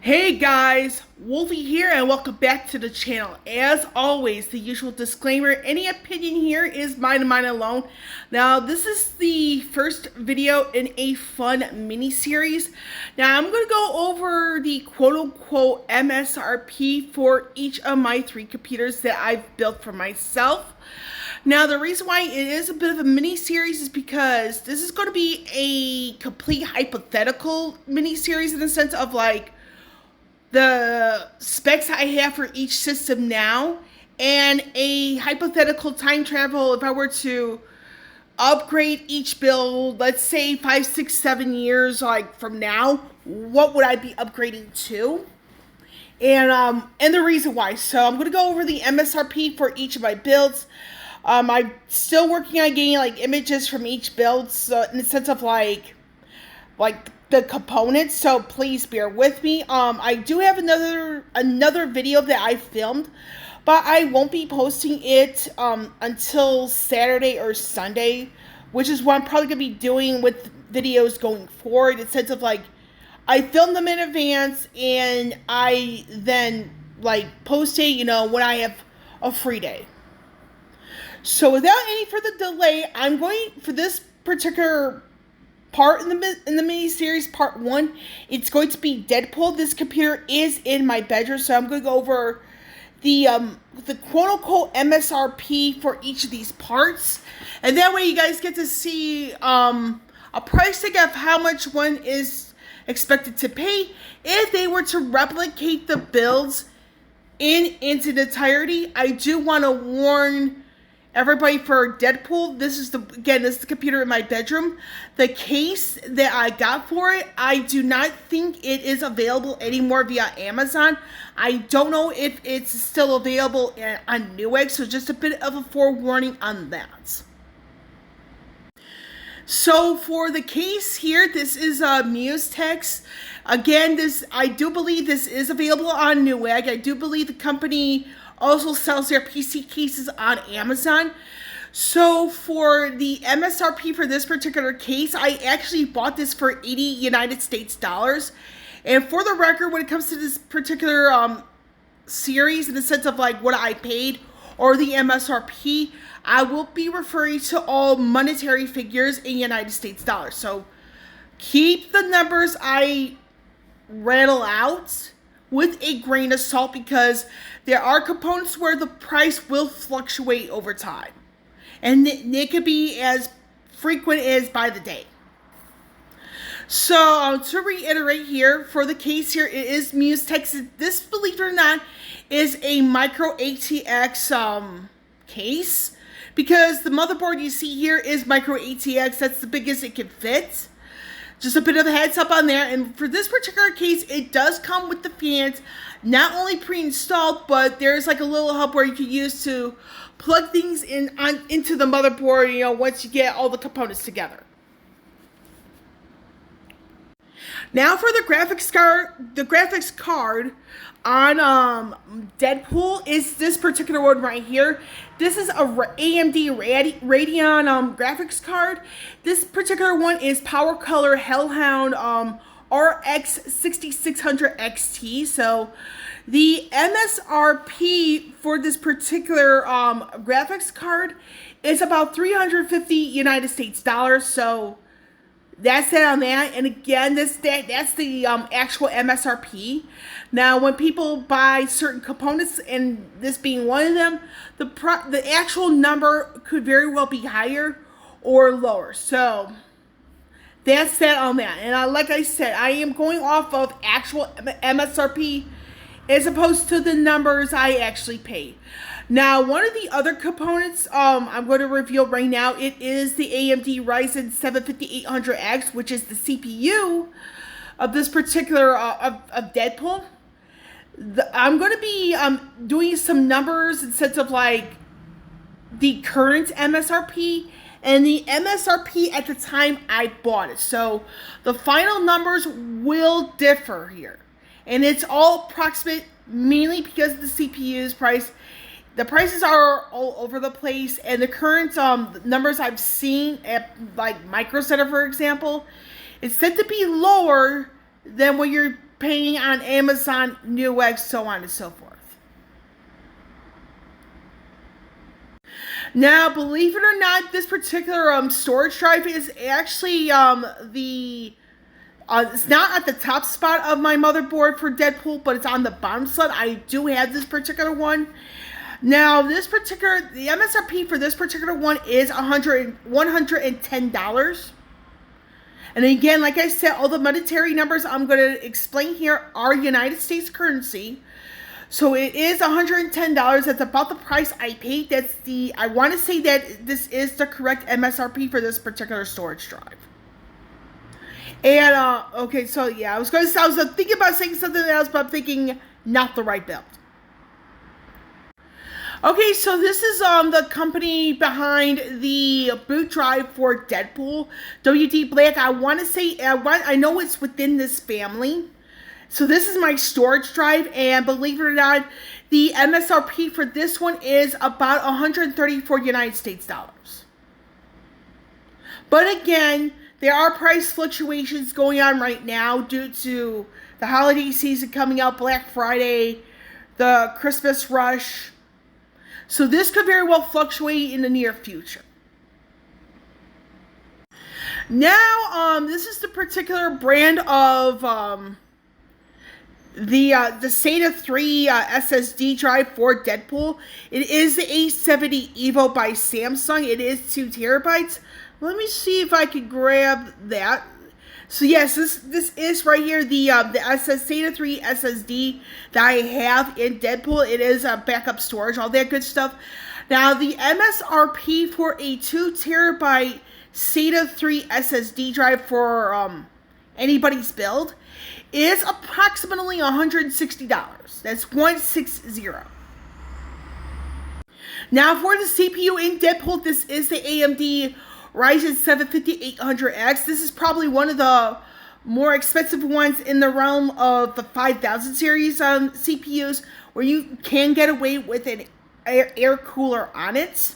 Hey guys, Wolfie here and welcome back to the channel. As always, the usual disclaimer, any opinion here is mine and mine alone. Now, this is the first video in a fun mini-series. Now, I'm going to go over the quote-unquote MSRP for each of my three computers that I've built for myself. Now, the reason why it is a bit of a mini-series is because this is going to be a complete hypothetical mini-series in the sense of like, the specs I have for each system now, and a hypothetical time travel if I were to upgrade each build, let's say 5, 6, 7 years like from now, what would I be upgrading to? And the reason why. So I'm going to go over the MSRP for each of my builds. I'm still working on getting like images from each build, so in the sense of like the components, so please bear with me. I do have another video that I filmed, but I won't be posting it until Saturday or Sunday, which is what I'm probably gonna be doing with videos going forward, in the sense of like I film them in advance and I then like post it, when I have a free day. So without any further delay, I'm going for this particular part in the mini series, part 1. It's going to be Deadpool. This computer is in my bedroom, so I'm going to go over the quote unquote MSRP for each of these parts, and that way you guys get to see a price tag of how much one is expected to pay if they were to replicate the builds in its entirety. I do want to warn everybody, for Deadpool, this is the computer in my bedroom. The case that I got for it, I do not think it is available anymore via Amazon. I don't know if it's still available on Newegg, so just a bit of a forewarning on that. So for the case here, this is Mustex. Again, I do believe this is available on Newegg. I do believe the company also sells their PC cases on Amazon. So for the MSRP for this particular case, I actually bought this for 80 United States dollars. And for the record, when it comes to this particular series, in the sense of like what I paid or the MSRP, I will be referring to all monetary figures in United States dollars. So keep the numbers I rattle out with a grain of salt, because there are components where the price will fluctuate over time, and it could be as frequent as by the day. So to reiterate here, for the case here, it is Mustex. This, believe it or not, is a micro ATX case, because the motherboard you see here is micro ATX. That's the biggest it can fit. Just a bit of a heads up on there. And for this particular case, it does come with the fans, not only pre-installed, but there's like a little hub where you can use to plug things into the motherboard, once you get all the components together. Now for the graphics card on Deadpool is this particular one right here. This is a AMD Radeon graphics card. This particular one is Power Color Hellhound RX 6600 XT. So the MSRP for this particular graphics card is about 350 United States dollars. So that's it on that. And again, that's the actual MSRP. Now, when people buy certain components, and this being one of them, the actual number could very well be higher or lower. So that's that on that. And like I said, I am going off of actual MSRP as opposed to the numbers I actually paid. Now, one of the other components I'm going to reveal right now, it is the AMD Ryzen 7 5800X, which is the CPU of this particular of Deadpool. I'm going to be doing some numbers in sense of like the current MSRP and the MSRP at the time I bought it. So the final numbers will differ here, and it's all approximate, mainly because of the CPU's price. The prices are all over the place, and the current numbers I've seen at like Micro Center, for example, it's said to be lower than what you're paying on Amazon, Newegg, so on and so forth. Now, believe it or not, this particular storage drive is actually it's not at the top spot of my motherboard for Deadpool, but it's on the bottom slot. I do have this particular one. Now, the MSRP for this particular one is $110. And again, like I said, all the monetary numbers I'm going to explain here are United States currency. So it is $110. That's about the price I paid. I want to say that this is the correct MSRP for this particular storage drive. And, okay, so yeah, I was thinking about saying something else, but I'm thinking not the right build. Okay, so this is the company behind the boot drive for Deadpool, WD Black. I want to say, I know it's within this family. So this is my storage drive, and believe it or not, the MSRP for this one is about 134 United States dollars. But again, there are price fluctuations going on right now due to the holiday season coming out, Black Friday, the Christmas rush. So this could very well fluctuate in the near future. Now, this is the particular brand of the SATA 3 SSD drive for Deadpool. It is the A70 Evo by Samsung. It is 2 terabytes. Let me see if I can grab that. So yes, this is right here, the SATA 3 SSD that I have in Deadpool. It is backup storage, all that good stuff. Now, the MSRP for a 2 terabyte SATA 3 SSD drive for anybody's build is approximately $160. That's 160. Now, for the CPU in Deadpool, this is the AMD Ryzen 7 5800X. This is probably one of the more expensive ones in the realm of the 5000 series CPUs, where you can get away with an air cooler on it.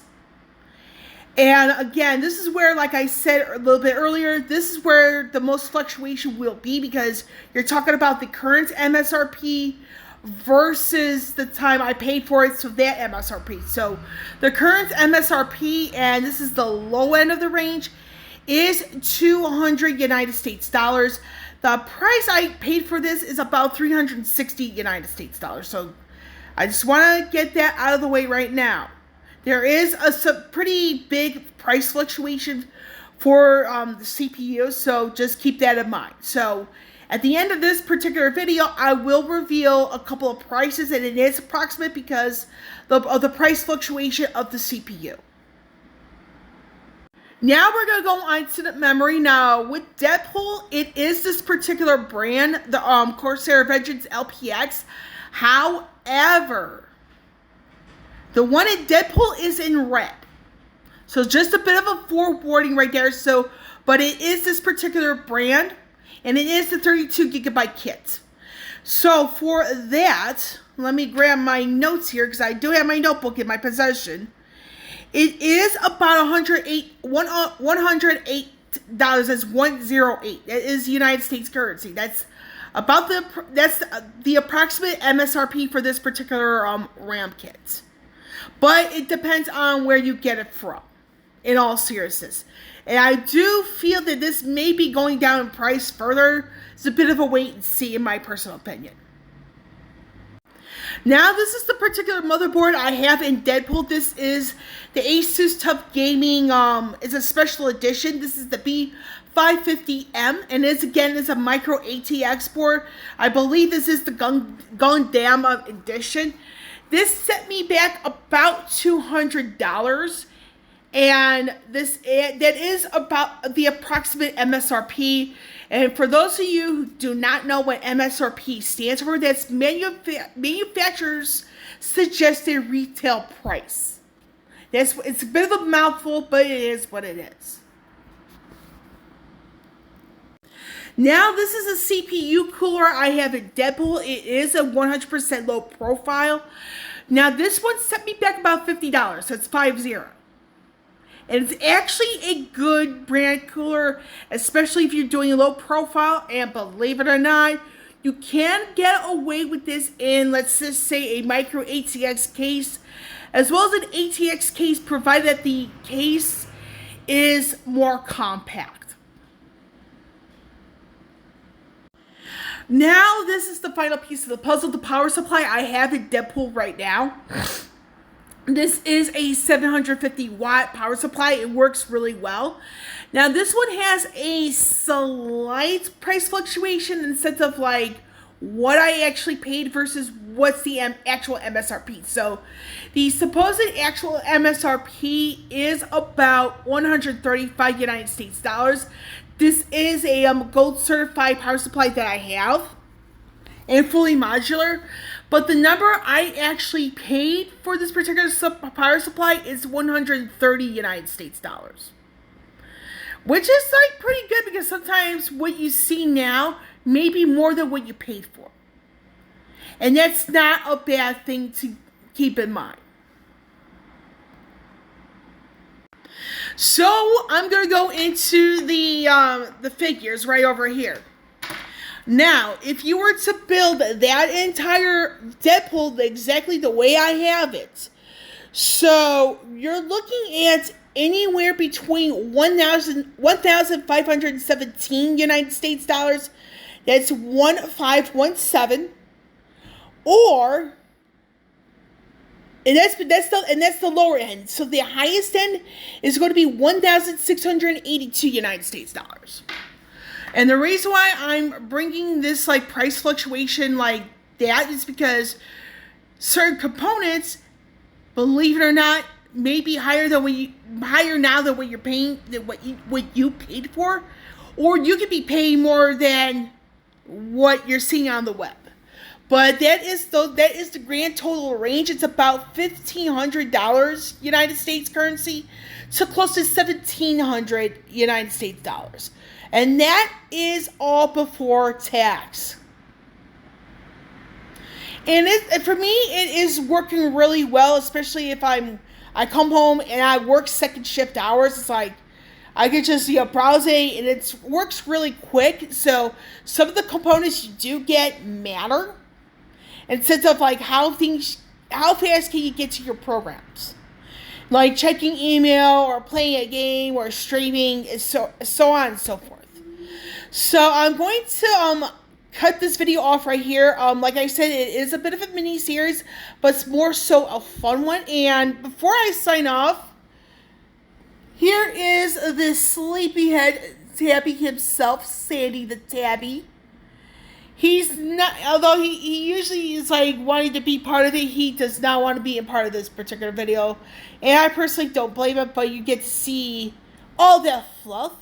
And again, this is where, like I said a little bit earlier, this is where the most fluctuation will be, because you're talking about the current MSRP versus the time I paid for it, so that MSRP. So the current MSRP, and this is the low end of the range, is 200 United States dollars. The price I paid for this is about 360 United States dollars. So I just want to get that out of the way right now. There is a pretty big price fluctuation for the CPU, so just keep that in mind. So at the end of this particular video, I will reveal a couple of prices, and it is approximate because of the price fluctuation of the CPU. Now we're going to go on to the memory. Now, with Deadpool, it is this particular brand, the Corsair Vengeance LPX. However, the one in Deadpool is in red. So just a bit of a forewarning right there. So, but it is this particular brand, and it is the 32 gigabyte kit. So for that, let me grab my notes here, because I do have my notebook in my possession. It is about $108. That's 108. That is United States currency. That's about the approximate MSRP for this particular RAM kit. But it depends on where you get it from, in all seriousness. And I do feel that this may be going down in price further. It's a bit of a wait and see, in my personal opinion. Now, this is the particular motherboard I have in Deadpool. This is the Asus Tough Gaming. It's a special edition. This is the B550M, and this again is a micro ATX board. I believe this is the Gundam edition. This set me back about $200, and that is about the approximate MSRP. And for those of you who do not know what MSRP stands for, that's manufacturer's suggested retail price. It's a bit of a mouthful, but it is what it is. Now, this is a CPU cooler I have in Deadpool. It is a 100% low profile. Now, this one set me back about $50, so it's 50. And it's actually a good brand cooler, especially if you're doing low profile. And believe it or not, You can get away with this in, let's just say, a micro ATX case, as well as an ATX case, provided that the case is more compact. Now, this is the final piece of the puzzle, the power supply. I have a Deadpool right now. This is a 750 watt power supply. It works really well. Now, this one has a slight price fluctuation in the sense of like what I actually paid versus what's the actual MSRP. So the supposed actual MSRP is about 135 United States dollars. This is a gold certified power supply that I have and fully modular. But the number I actually paid for this particular power supply is 130 United States dollars. Which is like pretty good, because sometimes what you see now may be more than what you paid for. And that's not a bad thing to keep in mind. So I'm going to go into the figures right over here. Now, if you were to build that entire Deadpool exactly the way I have it, so you're looking at anywhere between 1,517 United States dollars, that's 1,517, or and that's the lower end. So the highest end is going to be 1,682 United States dollars. And the reason why I'm bringing this like price fluctuation like that is because certain components, believe it or not, may be higher now than what you're paying, than what you paid for, or you could be paying more than what you're seeing on the web. But that is the grand total range. It's about $1,500 United States currency to close to $1,700 United States dollars. And that is all before tax. And for me, it is working really well, especially if I come home and I work second shift hours. It's like I could just browse it, and it works really quick. So some of the components you do get matter, in sense of like how fast can you get to your programs, like checking email or playing a game or streaming, and so on and so forth. So I'm going to cut this video off right here. Like I said, it is a bit of a mini series, but it's more so a fun one. And before I sign off, here is the sleepyhead tabby himself, Sandy the Tabby. He's not, although he usually is like wanting to be part of it, he does not want to be a part of this particular video. And I personally don't blame him, but you get to see all that fluff.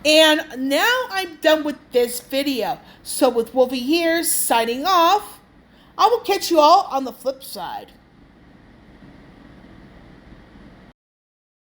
And now I'm done with this video. So with Wolvie here signing off, I will catch you all on the flip side.